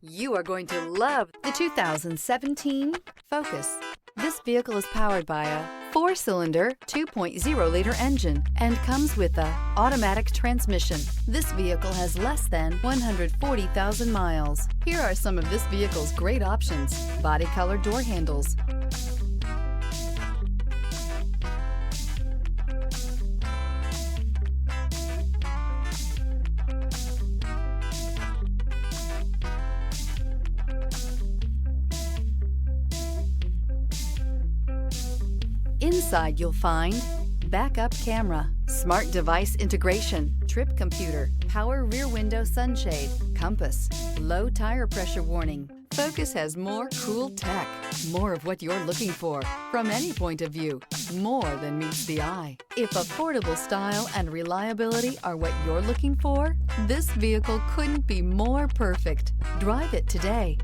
You are going to love the 2017 Focus. This vehicle is powered by a 4-cylinder, 2.0-liter engine and comes with a automatic transmission. This vehicle has less than 140,000 miles. Here are some of this vehicle's great options: body color door handles, inside you'll find backup camera, smart device integration, trip computer, power rear window sunshade, compass, low tire pressure warning. Focus has more cool tech, more of what you're looking for. From any point of view, more than meets the eye. If affordable style and reliability are what you're looking for, this vehicle couldn't be more perfect. Drive it today.